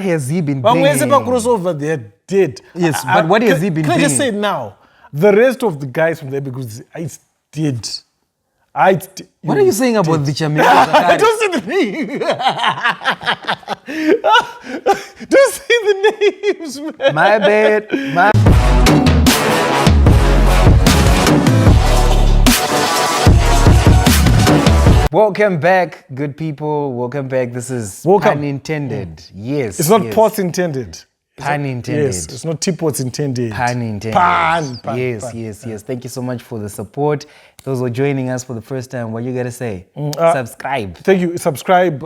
has he been But bringing? where's the crossover there? Did. Yes, but what has he been Can I just say bringing? now? The rest of the guys from there, because I did. What are you saying about the Chameleon? I don't say the name. Don't say the names, man. My bad. Welcome back, good people. Welcome back. This is pun intended. Yes. It's not pots intended. Pun intended. Yes, it's not teapots intended. Pun intended. Pun. Yes. Thank you so much for the support. Those who are joining us for the first time, what you gotta say? Subscribe. Thank you. Subscribe,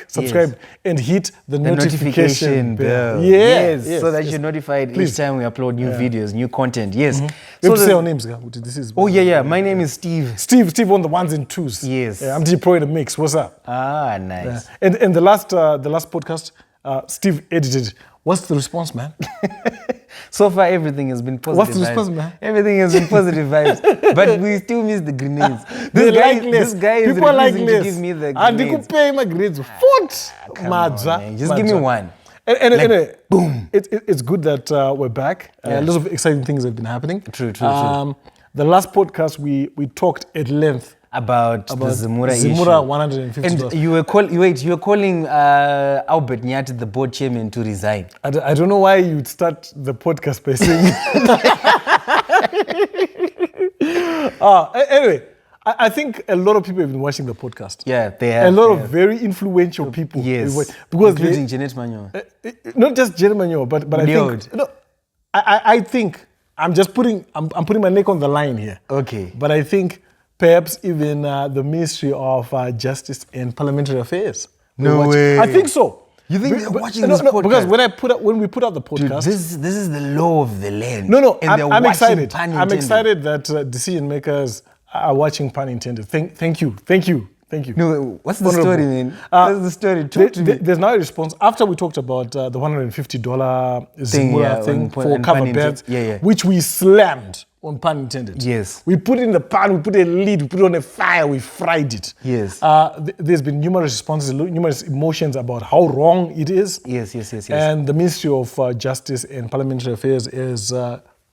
subscribe, and hit the notification bell. Yes, so that you're notified each time we upload new videos, new content. Yes. We have to say our names. This is. Oh yeah. My name is Steve. Steve on the ones and twos. Yes. I'm DJ Pro in the mix. What's up? Ah, nice. And the last podcast, Steve edited. What's the response, man? So far, everything has been positive. What's the response, man? Everything has been positive vibes, but we still miss the grenades. This guy is people refusing to give me the grenades. And they could pay my grades. What? Just give me one. And anyway, boom. It's good that we're back. Lots of exciting things have been happening. True. The last podcast we talked at length about the ZIMURA issue. ZIMURA $150. And you were calling Albert Nyati, the board chairman, to resign. I don't know why you'd start the podcast by saying. Anyway, I think a lot of people have been watching the podcast. Yeah, they have. A lot of very influential people. Yes, because including Janet Manyo. Not just Janet Manyo, but I think. I think I'm putting my neck on the line here. Okay. But I think perhaps even the Ministry of Justice and Parliamentary Affairs. No way. I think so. You think they're watching this podcast? Because when we put out the podcast, dude, this is the law of the land. No, and I'm excited. I'm excited that decision makers are watching pun intended. Thank you. No, what's the story, man? What's the story? Talk to me. There's now a response after we talked about the $150 ZIMURA thing for cover bands, which we slammed on pun intended. Yes. We put it in the pan, we put a lid, we put it on a fire, we fried it. Yes. There's been numerous responses, numerous emotions about how wrong it is. Yes. And the Ministry of Justice and Parliamentary Affairs has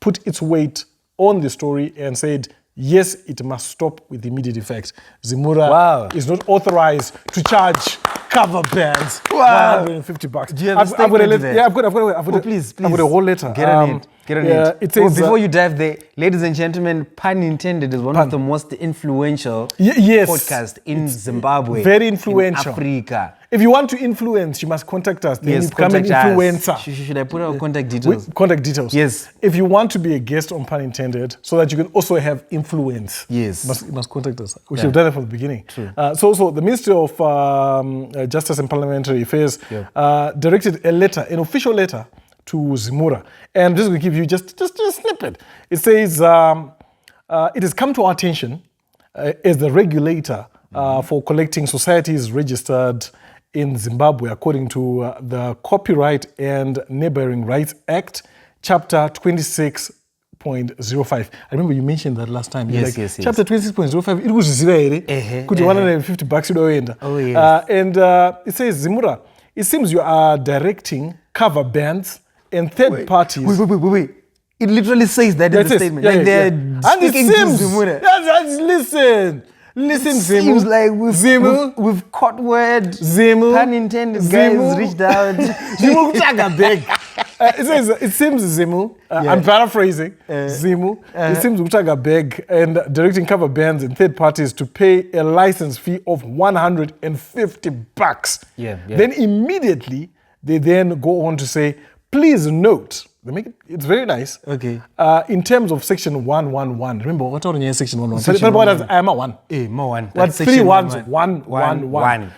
put its weight on the story and said, yes, it must stop with immediate effect. ZIMURA is not authorized to charge cover bands $150. Do you have a statement there? Yeah, I've got please. I've got a whole letter. Get on it. It says, before you dive there, ladies and gentlemen, pun intended is one of the most influential podcasts in Zimbabwe. Very influential. In Africa. If you want to influence, you must contact us. Then you become an influencer. Should I put our contact details? Contact details. Yes. If you want to be a guest on Pun Intended, so that you can also have influence. Yes. You must contact us. We should have done it from the beginning. True. So the Ministry of Justice and Parliamentary Affairs directed a letter, an official letter, to ZIMURA. And I'm just going to give you just a snippet. It says, it has come to our attention as the regulator for collecting societies registered in Zimbabwe according to the Copyright and Neighboring Rights Act, Chapter 26.05. I remember you mentioned that last time. Yes. Chapter 26.05, it was $150 udoenda. Oh, yes. And it says, ZIMURA, it seems you are directing cover bands and third parties. Wait. It literally says that in the statement. They're speaking to ZIMURA. Listen, Zimu. Seems like we've caught word. Zimu. Pun intended. Guys reached out. Zimu kutaga beg. It seems Zimu. I'm paraphrasing. Zimu. It seems kutaga beg and directing cover bands and third parties to pay a license fee of $150. Yeah. Then immediately they then go on to say, please note. It's very nice. Okay. In terms of section 111, remember what are section 111? Section what does I am one? More one. What three ones? 111.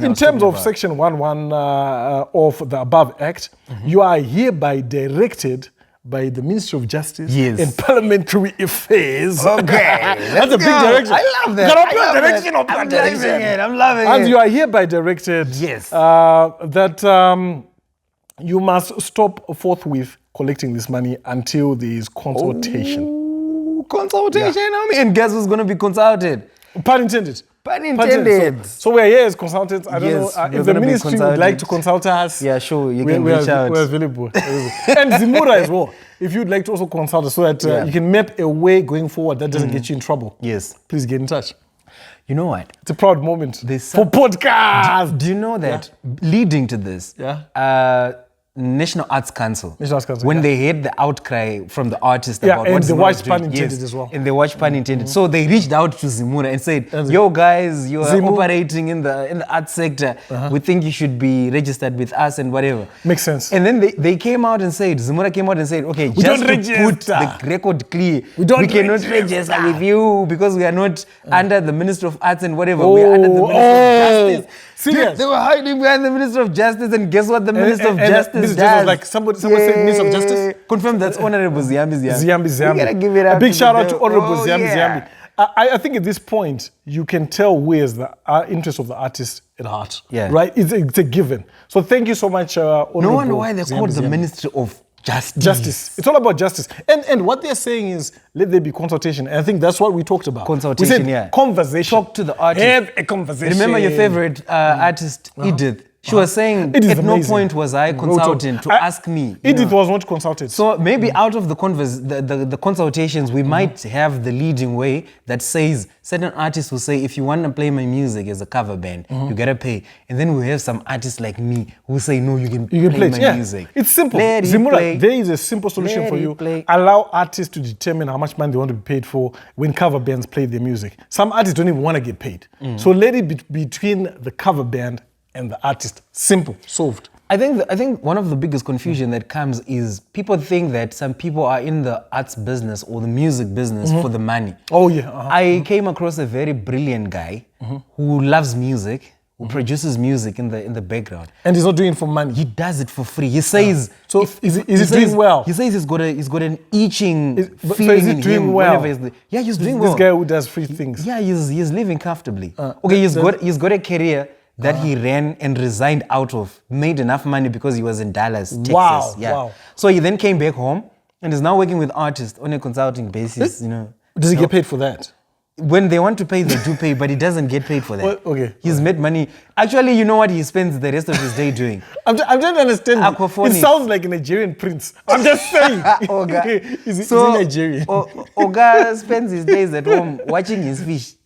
In terms of section 11 of the above act, you are hereby directed by the Ministry of Justice and Parliamentary Affairs. Okay, that's a big direction. I love that. I'm loving it. And you are hereby directed. Yes. That. You must stop forthwith collecting this money until there is consultation. Consultation, and guess who's going to be consulted? Pun intended. Pun intended. So we're here as consultants. I don't Yes, know we're if the gonna be ministry would like to consult us. Yeah, sure. You can reach out. We're available. And ZIMURA as well. If you'd like to also consult us so that you can map a way going forward that doesn't get you in trouble. Yes. Please get in touch. You know what? It's a proud moment for podcast. Do you know that leading to this, National Arts Council, when they heard the outcry from the artists about what the ZIMURA watch was pun doing, intended as well. And they watch pun intended. So they reached out to ZIMURA and said, yo guys, you are operating in the arts sector. We think you should be registered with us and whatever. Makes sense. And then they came out and said, ZIMURA came out and said, okay, we just don't to register. put the record clear, we cannot register with you because we are not under the Minister of Arts and whatever. We are under the Minister of Justice. Serious? They were hiding behind the Minister of Justice, and guess what the Minister of Justice does? Was like someone said Minister of Justice. Confirm that's Honorable Ziyambi Ziyambi. Ziyambi Ziyambi. We gotta give it up. A big shout out to Honorable Ziyambi Ziyambi. I think at this point you can tell where's the interest of the artist at heart. Yeah. Right. It's a given. So thank you so much, Honorable. No wonder why they called the Ziyambi. Ministry of Justice. Justice. It's all about justice. And what they're saying is, let there be consultation. And I think that's what we talked about. Consultation, we said conversation. Talk to the artist. Have a conversation. Remember your favorite artist, Edith? She was saying, at no point was I consulted to ask me. Edith was not consulted. So maybe out of the consultations, we might have the leading way that says, certain artists will say, if you want to play my music as a cover band, you gotta pay. And then we have some artists like me who say, no, you can play my music. It's simple. ZIMURA, there is a simple solution for you. Allow artists to determine how much money they want to be paid for when cover bands play their music. Some artists don't even want to get paid. So let it be between the cover band and the artist. Simple. Solved. I think one of the biggest confusion that comes is people think that some people are in the arts business or the music business for the money. Oh yeah. I came across a very brilliant guy who loves music, who produces music in the background. And he's not doing it for money. He does it for free. He says, so is he doing well? He says he's got an itching feeling. So is he doing well? Yeah, he's doing well. This guy who does free things. Yeah, he's living comfortably. Okay, he's got a career that he ran and resigned out of, made enough money because he was in Dallas, Texas. Wow. So he then came back home and is now working with artists on a consulting basis, Does he get paid for that? When they want to pay, they do pay, but he doesn't get paid for that. Well, okay. He's made money. Actually, you know what he spends the rest of his day doing? I'm trying to understand. Aquaphonics. It sounds like a Nigerian prince. I'm just saying. Oga. Is he Nigerian? Oga spends his days at home watching his fish.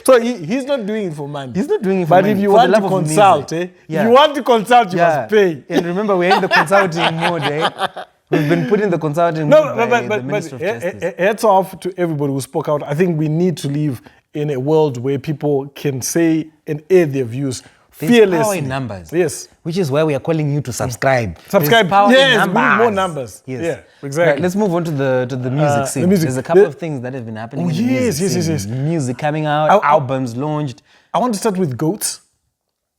So he's not doing it for money. He's not doing it for money. But if you want to consult, if you want to consult, you must pay. And remember, we're in the consulting mode, We've been put in the consulting mode by the Minister of Justice. Hats off to everybody who spoke out. I think we need to live in a world where people can say and air their views fearlessly. There's power in numbers. Yes. Which is why we are calling you to subscribe. Subscribe. There's power Yes, in numbers. more numbers. Yes. Yeah, exactly. Right, let's move on to the music scene. There's a couple of things that have been happening in the music scene. Yes. Music coming out, albums launched. I want to start with goats.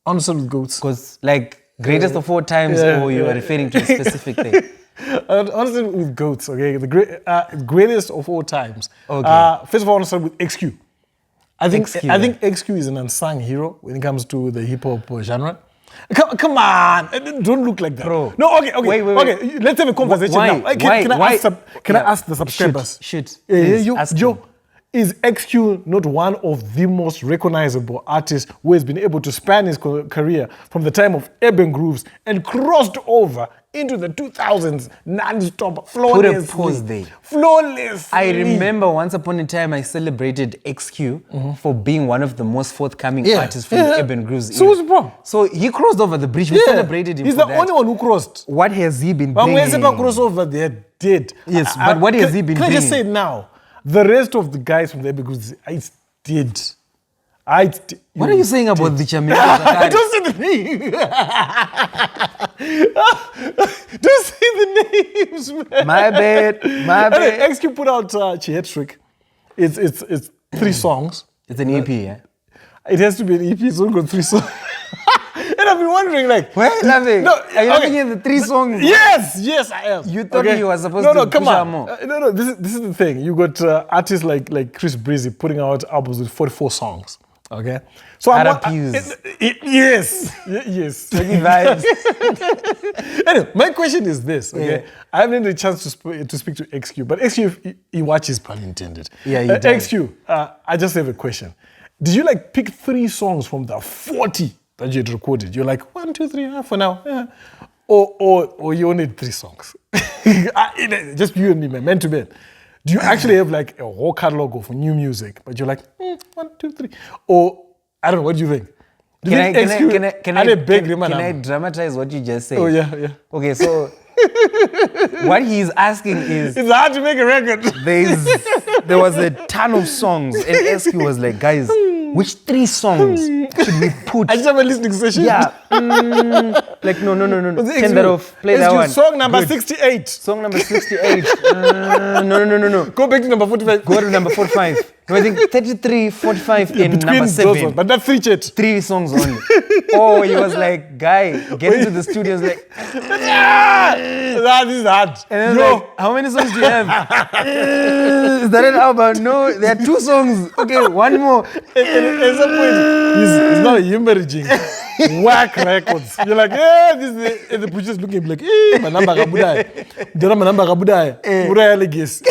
Because like greatest of all times, or you are referring to a specific thing? Honestly, with goats, okay, the greatest of all times. Okay. First of all, I want to start with ExQ. I think ExQ, ExQ is an unsung hero when it comes to the hip hop genre. Come on, don't look like that, bro. No, okay. Wait. Okay, let's have a conversation now. Can I ask the subscribers? Shoot. Is ExQ not one of the most recognizable artists who has been able to span his career from the time of Urban Grooves and crossed over into the 2000s non-stop, flawlessly? Put a pause there. Flawlessly. I remember once upon a time I celebrated ExQ for being one of the most forthcoming artists from the Urban Grooves. So what's the problem? So he crossed over the bridge. We celebrated him. He's for the only one who crossed. What has he been But doing? when Sepa crossed over, they're dead. Yes, but what has he been doing? Can I just say it now? The rest of the guys from the Urban Grooves, it's dead. What are you saying about the Chameleon? Don't say the name. Don't say the names, man. My bad. ExQ put out Chihetrick. It's 3 songs. It's an EP, yeah? It has to be an EP. It's only got 3 songs. And I've been wondering, like, wait, Lave. No, are you looking at the 3 songs? Yes, I am. You thought you were supposed to come push on. out more. No, this is the thing. You got artists like Chris Breezy putting out albums with 44 songs. Okay, so yes. Vibes. Anyway, my question is this. Okay, I haven't had a chance to speak to ExQ, but ExQ he watches, pun intended. Yeah, he does. ExQ, I just have a question. Did you like pick 3 songs from the 40 that you had recorded? You're like 1, 2, 3, for now, yeah. Or you only had 3 songs. Just you and me, man, to man. Do you actually have like a whole catalog of new music, but you're like 1, 2, 3, or I don't know? What do you think? Can I dramatize what you just said? Oh yeah. Okay, so what he's asking is, it's hard to make a record. There was a ton of songs, and ExQ was like, guys, which 3 songs should we put? I just have a listening session. Yeah. Like no. Turn that off. Play that one. Song number Good. 68. Song number 68. No. Go back to number 45. Go to number 45. No, I think 33, 45, and number 7. But that's 3 chat. 3 songs only. Oh, he was like, guy, get into the studio. He was like, That is hard. and then like, how many songs do you have? Is that an album? No, there are 2 songs. Okay, 1 more. At some point, he's now hemorrhaging whack records. You're like, this is the producer's looking like, manamba kabudai. Dera manamba kabudai. Uraya legis.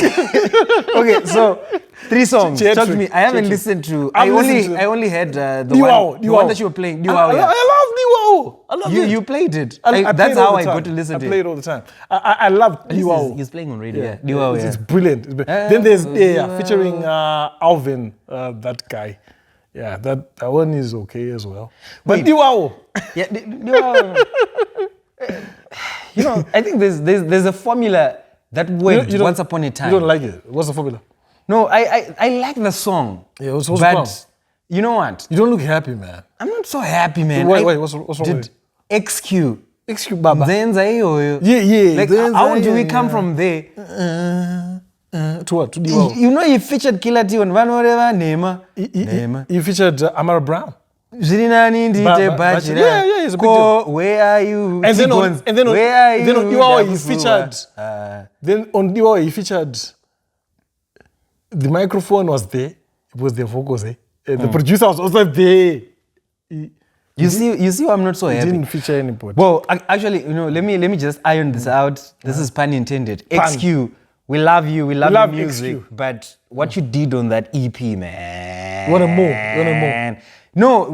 Okay, so 3 songs. Talk to me. I haven't listened to. I only had the one that you were playing. I love Diwao. I love it. You played it. played That's how I time. got to listen to it. I play it all the time. I love Diwao. He's playing on radio. Yeah. Diwao, It's brilliant. Then there's featuring Alvin, that guy. Yeah, that one is okay as well. But Diwao. Yeah, Diwao. I think there's a formula that worked once upon a time. You don't like it? What's the formula? No, I like the song. Yeah, what's but wrong? You know what? You don't look happy, man. I'm not so happy, man. Wait, what's wrong with it? ExQ. ExQ, Baba. Yeah. Like, how do we come from there? To what? To Diwao. He featured Killer T on Van Whatever, Nema. He featured Amara Brown. Yeah, he's a big deal. Where are you? And then on Diwao he featured. Then on Diwao he featured. The microphone was there. It was the vocals. The producer was also there. You see why I'm not so happy? He didn't feature anybody. Well, actually, let me just iron this out. This is pun intended. ExQ, we love you. We love your music. ExQ. But what you did on that EP, man. You wanted more. No,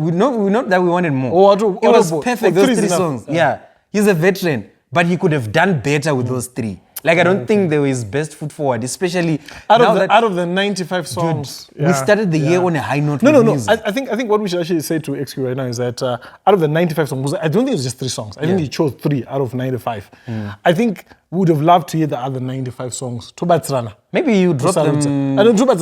not that we wanted more. It was perfect, those 3 songs. Yeah. He's a veteran, but he could have done better with those 3. Like, I don't think they were his best foot forward, especially out of the 95 songs. Dude, we started the year on a high note. No. I think what we should actually say to ExQ right now is that out of the 95 songs, I don't think it was just 3 songs. I think he chose 3 out of 95. I think we would have loved to hear the other 95 songs. Maybe you drop them. I don't know.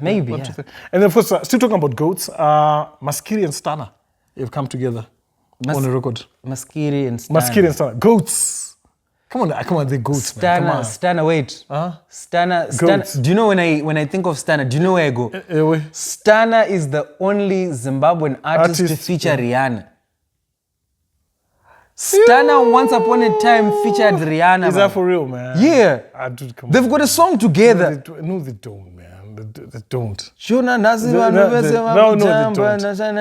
Maybe. 1, 2, 3. And then, of course, still talking about goats, Maskiri and Stana have come together on a record. Maskiri and Stana. Goats. Come on, the goats, man. Stana, wait. Stana. Do you know when I think of Stana, do you know where I go? Stana is the only Zimbabwean artist to feature Rihanna. Stana once upon a time featured Rihanna. Is that for real, man? Yeah. They've got a song together. No, they don't, man. They don't. No, it was an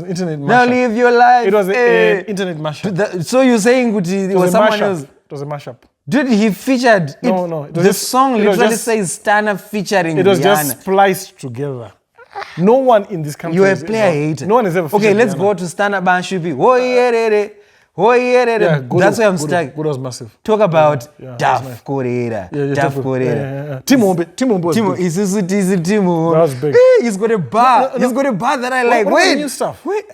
internet mashup. Now live your life. It was an internet mashup. So you're saying it was someone else? It was a mashup. Did he featured? No. The song literally says Stana featuring Rihanna. It was just spliced together. No one in this country. You're a player hater. No one has ever featured Okay, let's Rihanna. go to Stana Banshubi. That's where I'm stuck. Good was massive. Talk about Daf Korera. Daf Korera. Timo was big. Timo. That was big. He's got a bar. He's got a bar that I like. What new stuff? Wait.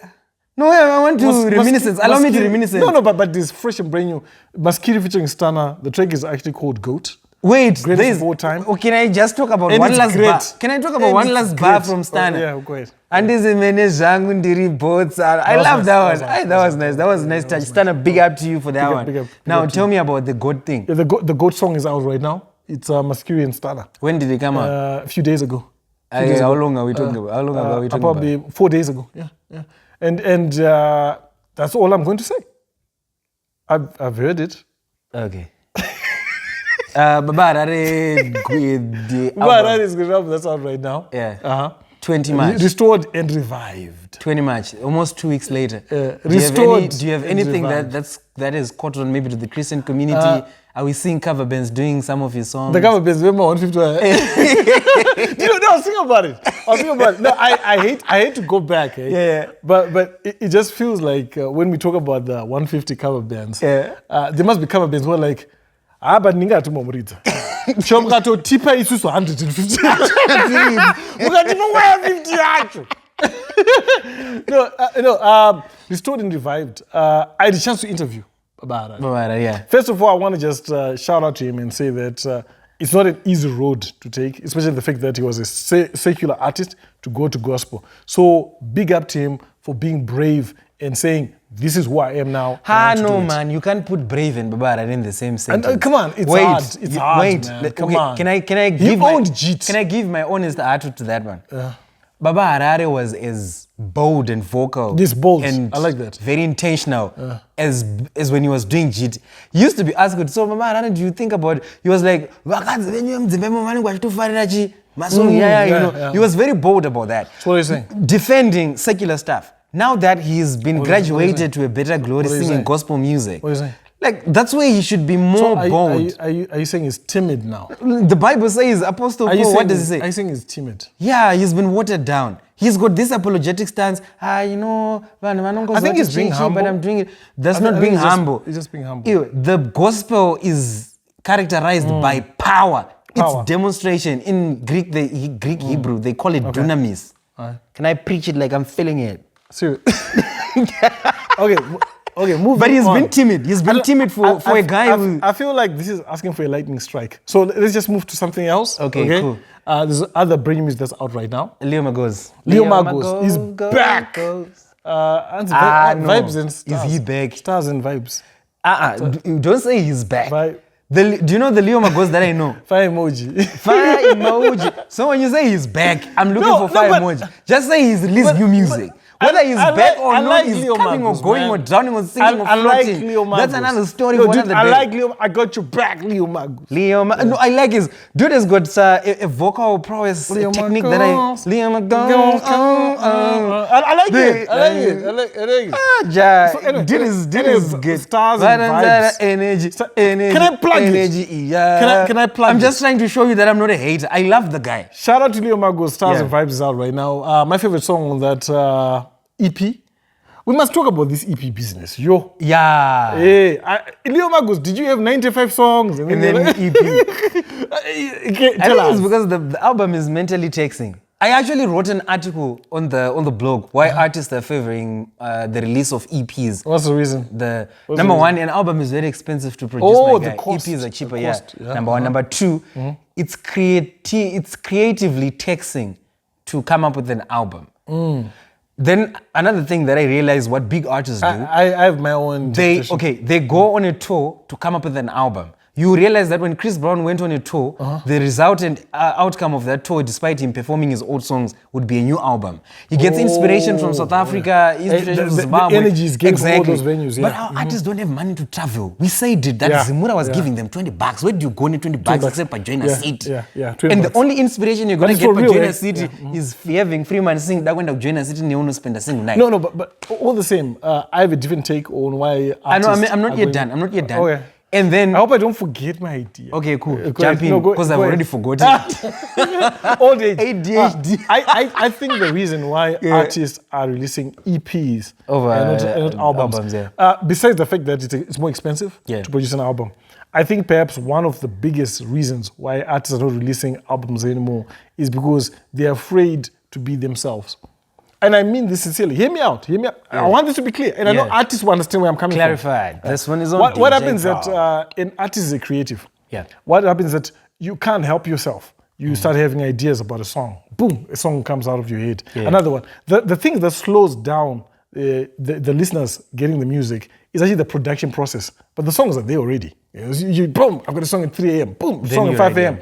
No, I want to reminiscence. Allow me to reminiscence. No, but this fresh and brand new. Maskiri featuring Stana. The track is actually called Goat. Wait, Greatest of all time. Oh, can I just talk about And one it's last great. bar? Can I talk about one last bar from Stana? Yeah, go ahead. And this is I love that one. That was nice. That was a nice touch. Stana, big up to you for that one. Big up Now tell me about the goat thing. Yeah, the Goat song is out right now. It's Maskiri and Stana. When did it come out? A few days ago. How long are we talking about? How long are we talking probably about? 4 days ago. Yeah. And that's all I'm going to say. I've heard it. Okay. Harare Harare is good. That's out right now. Yeah. 20 March. Restored and revived. 20 March, almost 2 weeks later. Restored. Do you have anything that is caught on maybe to the Christian community? Are we seeing cover bands doing some of your songs? The cover bands, remember 150? No, I was thinking about it. No, I hate to go back. Yeah. But it just feels like when we talk about the 150 cover bands, there must be cover bands where like, but ninga tu momorita. Chomkato tipa isusu 150. Mukatipa 150 acho. No, Restored and Revived. I had a chance to interview Babara. Yeah. First of all, I want to just shout out to him and say that it's not an easy road to take, especially the fact that he was a secular artist to go to gospel. So big up to him for being brave and saying, this is who I am now. No, man, you can't put brave and Babara in the same sentence. And, come on, it's hard. It's hard, man. Come on. Can I give my honest attitude to that one? Baba Harare was as bold and vocal. This bold, and I like that. Very intentional as when he was doing JIT. He used to be asked, so Baba Harare, do you think about it? He was like, he was very bold about that. So what are you saying? Defending secular stuff. Now that he's been graduated to a better glory singing gospel music. What are you saying? Like, that's where he should be more bold. Are you saying he's timid now? The Bible says, Apostle Paul, what does it say? Are you saying he's timid? Yeah, he's been watered down. He's got this apologetic stance. I think he's being humble. But I'm doing it. That's not being humble. He's just being humble. The gospel is characterized by power. It's demonstration. In Greek, Hebrew, they call it dunamis. Can I preach it like I'm feeling it? Serious? Okay, moving on. But he's been timid. He's been timid for a guy who... I feel like this is asking for a lightning strike. So let's just move to something else. Okay? Cool. There's other brand music that's out right now. Leo Magos. Leo Magos is back. Vibes and stars. Is he back? Stars and vibes. Don't say he's back. Do you know the Leo Magos that I know? Fire emoji. Fire emoji. So when you say he's back, I'm looking for fire emoji. Just say he's released new music. Whether he's back or not, he's coming or going or drowning or singing or floating. That's another story for another day. I like Leo. I got you back, Leo Magos. No, I like his... Dude has got a vocal prowess technique that I... Leo Magos. I like it. I like it. So anyway, dude is good. Stars and vibes. Energy. Can I plug it? Yeah. Can I plug I'm just trying to show you that I'm not a hater. I love the guy. Shout out to Leo Magos. Stars and Vibes is out right now. My favorite song on that... EP. We must talk about this EP business. Yeah. Hey, Leo Magos, did you have 95 songs? And then EP. I think it's because the album is mentally taxing. I actually wrote an article on the blog why artists are favoring the release of EPs. What's the reason? Number one, an album is very expensive to produce. The cost. EPs are cheaper, yeah. Number one. Number two, it's creatively taxing to come up with an album. Then another thing that I realized what big artists do. I have my own. They go on a tour to come up with an album. You realize that when Chris Brown went on a tour, the resultant outcome of that tour, despite him performing his old songs, would be a new album. He gets inspiration from South Africa, inspiration from Zimbabwe. The energy is getting from all those venues. Yeah. But our artists don't have money to travel. We said that ZIMURA was giving them $20. Where do you go in $20 except by join a seat? And the only inspiration you're going to get by join a seat is having Freeman sing that when I join a seat and you want to spend a single night. No, but all the same, I have a different take on why artists I'm not yet done. Okay. And then... I hope I don't forget my idea. Okay, cool. Jump in, because I've already forgotten it. Old age. ADHD. I think the reason why artists are releasing EPs and not albums, besides the fact that it's more expensive to produce an album, I think perhaps one of the biggest reasons why artists are not releasing albums anymore is because they're afraid to be themselves. And I mean this sincerely. Hear me out. I want this to be clear. And I know artists will understand where I'm coming from. Clarified. This one is on What happens that an artist is a creative. Yeah. What happens that you can't help yourself. You start having ideas about a song. Boom, a song comes out of your head. Another one. The thing that slows down the listeners getting the music is actually the production process. But the songs are there already. Boom, I've got a song at 3 a.m. Boom, song at 5 a.m.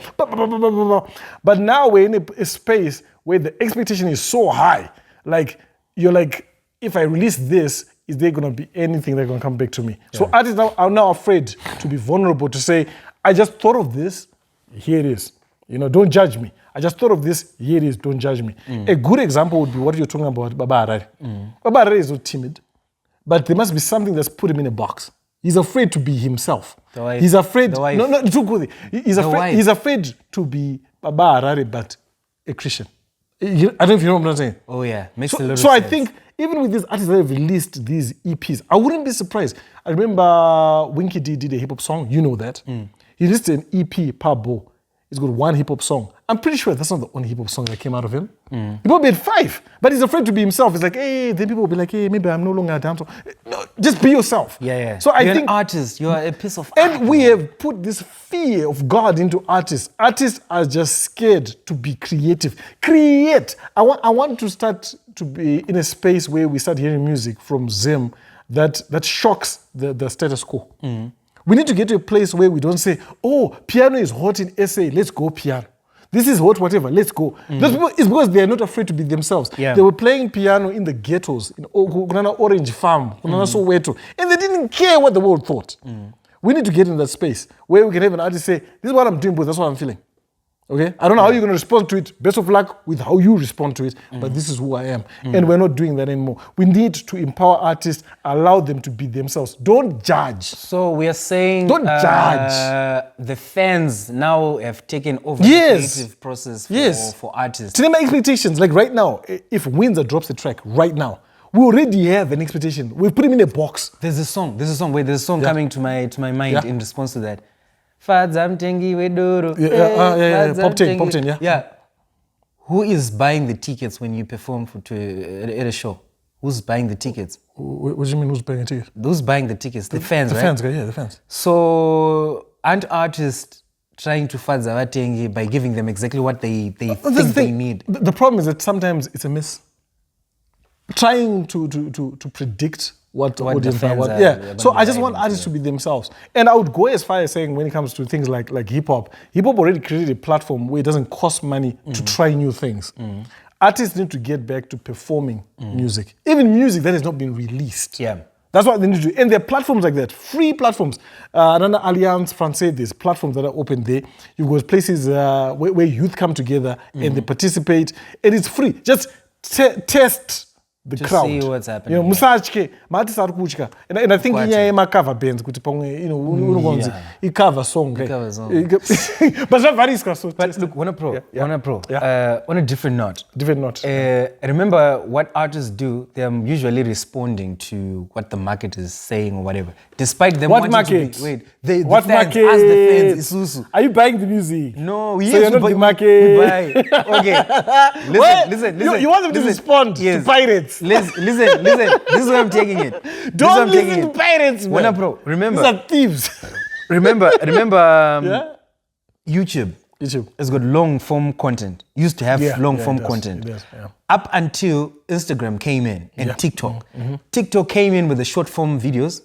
But now we're in a space where the expectation is so high. Like, you're like, if I release this, is there going to be anything that's going to come back to me? So artists are now afraid to be vulnerable, to say, I just thought of this, here it is. Don't judge me. I just thought of this. Here it is. Don't judge me. A good example would be what you're talking about, Baba Harare. Baba Harare is not timid, but there must be something that's put him in a box. He's afraid to be himself. He's afraid. No, too good. He's afraid to be Baba Harare, but a Christian. I don't know if you know what I'm saying. Oh yeah, makes a lot of sense. So I think even with these artists that have released these EPs, I wouldn't be surprised. I remember Winky D did a hip hop song. You know that. He released an EP, Pabo. He's got one hip hop song. I'm pretty sure that's not the only hip hop song that came out of him. He probably had 5, but he's afraid to be himself. He's like, hey, then people will be like, hey, maybe I'm no longer a dancer. No, just be yourself. Yeah. So You're I think an artist. You are a piece of art. And we have put this fear of God into artists. Artists are just scared to be creative. Create. I want to start to be in a space where we start hearing music from Zim that shocks the status quo. We need to get to a place where we don't say, oh, piano is hot in SA, let's go piano. This is hot, whatever, let's go. Those people, it's because they are not afraid to be themselves. Yeah. They were playing piano in the ghettos, in Orange Farm, Soweto, and they didn't care what the world thought. We need to get in that space where we can have an artist say, this is what I'm doing, but that's what I'm feeling. Okay? I don't know how you're going to respond to it. Best of luck with how you respond to it, but this is who I am. And we're not doing that anymore. We need to empower artists, allow them to be themselves. Don't judge. So we are saying Don't judge. The fans now have taken over the creative process for artists. To name my expectations, like right now, if Windsor drops the track right now, we already have an expectation. We've put him in a box. There's a song coming to my mind in response to that. Fadzamtengi wedoro. Pop 10, yeah. Yeah. Who is buying the tickets when you perform at a show? Who's buying the tickets? What do you mean who's buying the tickets? Those buying the tickets, the fans, right? The fans. So aren't artists trying to fadzavatengi by giving them exactly what they think they need? The problem is that sometimes it's a miss. Trying to predict what the audience want. So I just want artists to be themselves. And I would go as far as saying when it comes to things like hip hop already created a platform where it doesn't cost money to try new things. Artists need to get back to performing music. Even music that has not been released. Yeah. That's what they need to do. And there are platforms like that, free platforms. Another Alliance Française, there's platforms that are open there. You've got places where youth come together and they participate. And it's free. Just test the crowd. See what's happening. You know, musachke, matis arikuchka. And I think in my cover bands, you cover song. Cover song. But that varies. But look, on a different note. Remember what artists do, they're usually responding to what the market is saying or whatever. Despite them what wanting market? to be, what the fans, market? Ask the fans, Isusu. Are you buying the music? No, so you're not the market. We buy. Okay. Listen. You want them to respond to pirates. Listen. This is where I'm taking it. Don't listen to pirates, man. Bro, remember. These are thieves. Remember YouTube has got long form content. Used to have long form content. Up until Instagram came in and TikTok. TikTok came in with the short form videos.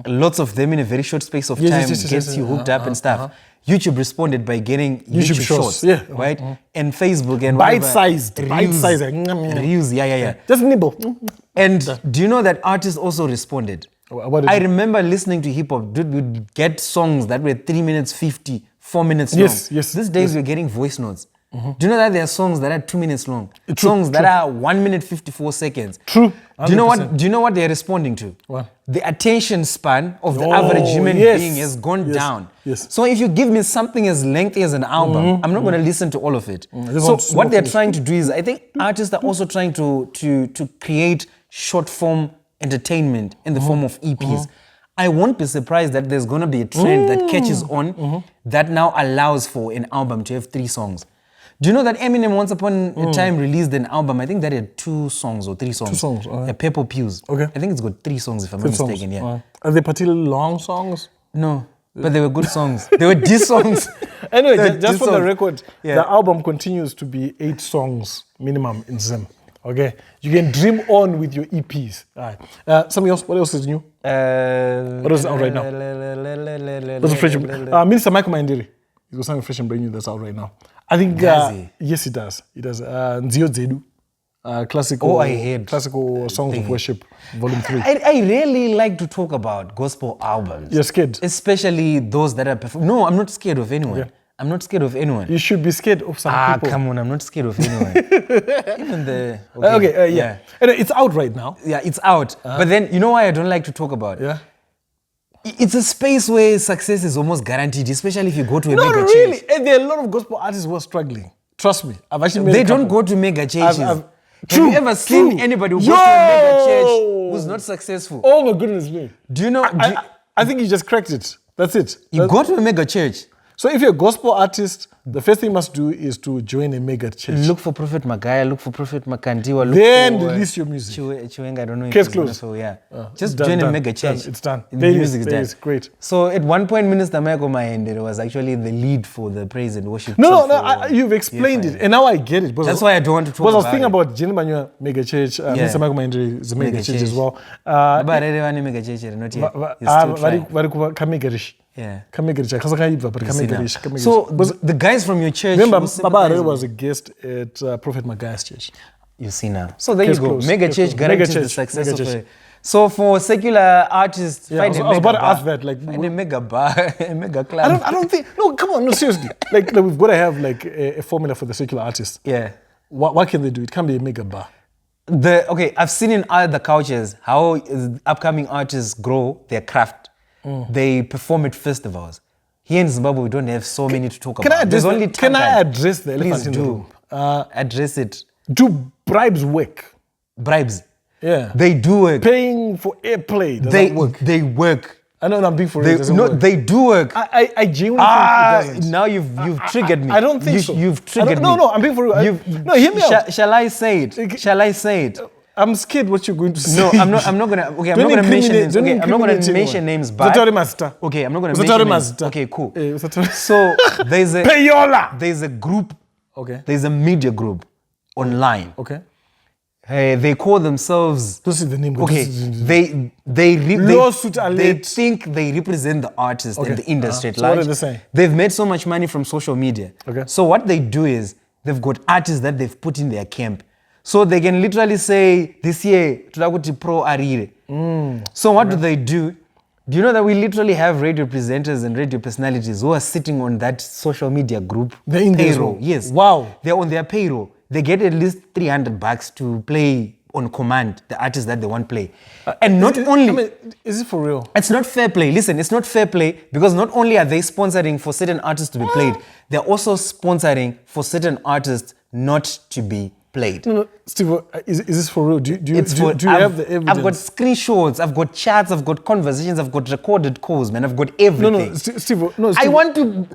Lots of them in a very short space of time gets you hooked up and stuff. YouTube responded by getting YouTube shorts, right? And Facebook and bite-sized. Reels, yeah. Just nibble. And do you know that artists also responded? I remember listening to hip hop. Dude, we'd get songs that were 3 minutes 50, 4 minutes long. Yes. These days we're getting voice notes. Do you know that there are songs that are 2 minutes long? Songs that are 1 minute 54 seconds. True. 100%. Do you know what they're responding to? What? The attention span of the average human being has gone down. Yes. So if you give me something as lengthy as an album, I'm not going to listen to all of it. So what they're trying to do is, I think artists are also trying to create short form entertainment in the form of EPs. I won't be surprised that there's going to be a trend that catches on that now allows for an album to have 3 songs. Do you know that Eminem once upon a time released an album, I think that had 2 songs or 3 songs. 2 songs, okay. Purple Pews. Okay. I think it's got 3 songs if I'm not mistaken, yeah. Are they particularly long songs? No, but they were good songs. They were diss songs. Anyway, just for the record, the album continues to be 8 songs minimum in Zim. Okay? You can dream on with your EPs. All right. Something else? What else is new? What is out right now? What's fresh? Minister Michael Mandiri. He's got something fresh and brand new that's out right now. I think, yes, it does. It does. Nziyo Zedu, classical songs of worship, volume 3. I really like to talk about gospel albums. You're scared? Especially those that are No, I'm not scared of anyone. Yeah. I'm not scared of anyone. You should be scared of some people. Come on, I'm not scared of anyone. Even the... Yeah. And it's out right now. Yeah, it's out. But then, you know why I don't like to talk about it? Yeah. It's a space where success is almost guaranteed, especially if you go to a mega really. church. And there are a lot of gospel artists who are struggling. Trust me. I've actually met They a couple. don't go to mega churches. Have you ever seen anybody who goes to a mega church who's not successful? Oh my goodness me. Do you know? I think you just cracked it. That's it. You go to a mega church. So if you're a gospel artist, the first thing you must do is to join a mega church. Look for Prophet Magaya, look for Prophet Makandiwa. Then release your music. Chiwenga, I don't know. Case closed. So yeah, just join a mega church. It's done. The music is done. Great. So at one point, Minister Michael Mayende was actually the lead for the praise and worship. No, you've explained it, and now I get it. That's why I don't want to talk about it. Because I was thinking about Jenny Banyua mega church. Minister Michael Mayende is a mega church as well. But I don't want a mega church. Not yet. Yeah. So the guys from your church. Remember, Baba Harare was a guest at Prophet Magaya's church. You see now. So there you go. Mega church guarantees the success of it. So for secular artists, find a mega bar. I was about to ask that. Find a mega bar, a mega club. I don't think. No, come on. No, seriously. like we've got to have like a formula for the secular artists. Yeah. What can they do? It can't be a mega bar. I've seen in other cultures how upcoming artists grow their craft. They perform at festivals. Here in Zimbabwe, we don't have so many to talk about. Can I address the elephant in the room? Address it. Do bribes work? Bribes? Yeah. They do work. Paying for airplay, does that work? They work. I know, I'm being for real. They do work. I genuinely think it doesn't. Now you've triggered me. I don't think so. You've triggered me. No, I'm being for real. No, hear me out. Shall I say it? I'm scared what you're going to say. No, I'm not gonna. Okay, I'm not gonna mention names. Okay, I'm not gonna mention names. But okay, I'm not gonna mention names. Okay, cool. So there's a group. Okay. There's a media group online. Okay. They call themselves. Don't say the name. Okay. They think they represent the artist and the industry at large. What are they saying? They've made so much money from social media. Okay. So what they do is they've got artists that they've put in their camp. So they can literally say, this year, tutakuti pro Harare. So what do they do? Do you know that we literally have radio presenters and radio personalities who are sitting on that social media group payroll? Yes. Wow. They're on their payroll. They get at least $300 to play on command the artists that they want to play. And not only... is it for real? It's not fair play. Listen, it's not fair play because not only are they sponsoring for certain artists to be played, they're also sponsoring for certain artists not to be played. No, Steve, is this for real? Do you have the evidence? I've got screenshots, I've got chats, I've got conversations, I've got recorded calls, man. I've got everything. Steve. I want to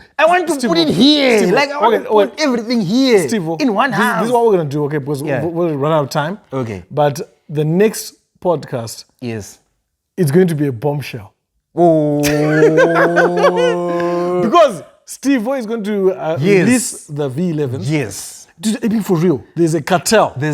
put it here. Steve, I want to put everything here, Steve, in one house. This is what we're going to do, okay? Because we'll run out of time. Okay. But the next podcast, it's going to be a bombshell. Oh. Because Steve is going to release the V11s. Yes. Dude, for real, there's a cartel. They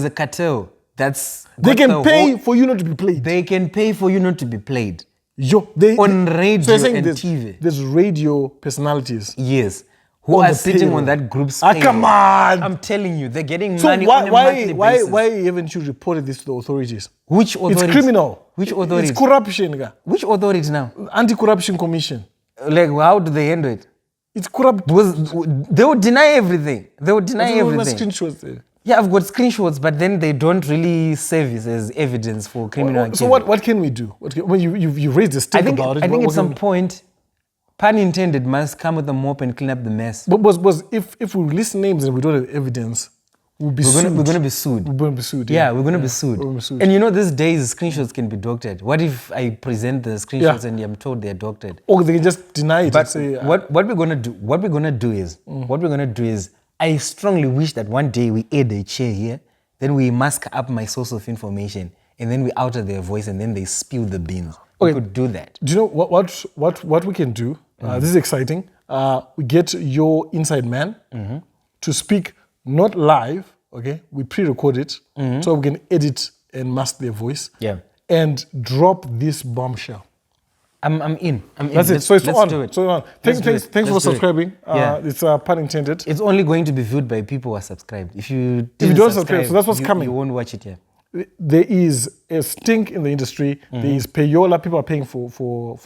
can pay for you not to be played. They can pay for you not to be played. On radio and TV. There's radio personalities. Yes. Who are sitting on that group's payroll. Come on! I'm telling you, they're getting money on a monthly basis. Why haven't you reported this to the authorities? Which authorities? It's criminal. Which authorities? It's corruption. Which authorities now? Anti-Corruption Commission. Like, how do they handle it? It's corrupt. They would deny everything. Screenshots there. Yeah, I've got screenshots, but then they don't really serve as evidence for criminal activity. So what can we do? When you raised the stink about it. I think at some point, pun intended, must come with a mop and clean up the mess. But if we release names and we don't have evidence, we're going to be sued. We're going to be sued. Yeah, we're going to be sued. And you know, these days, screenshots can be doctored. What if I present the screenshots and I'm told they're doctored? Or they can just deny it. But what we're going to do is, I strongly wish that one day we add a chair here, then we mask up my source of information, and then we outer their voice, and then they spill the beans. We could do that. Do you know what we can do? This is exciting. We get your inside man to speak. Not live, okay? We pre-record it so we can edit and mask their voice. Yeah. And drop this bombshell. I'm in. That's it. So it's on. Do it. So on. Thanks for subscribing. It's pun intended. It's only going to be viewed by people who are subscribed. If you don't subscribe, so that's what's coming. You won't watch it, yeah. there is a stink in the industry. There is payola. People are paying for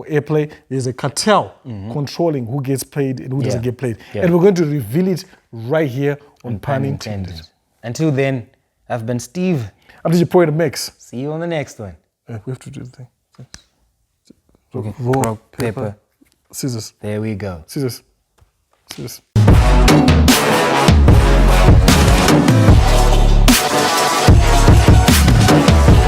airplay. There's a cartel controlling who gets played and who doesn't get played. And we're going to reveal it right here on Pun Intended. Until then, I've been Steve. I'm DJ Point Mix. See you on the next one. We have to do the thing. Okay. Rock, paper, scissors. There we go. Scissors.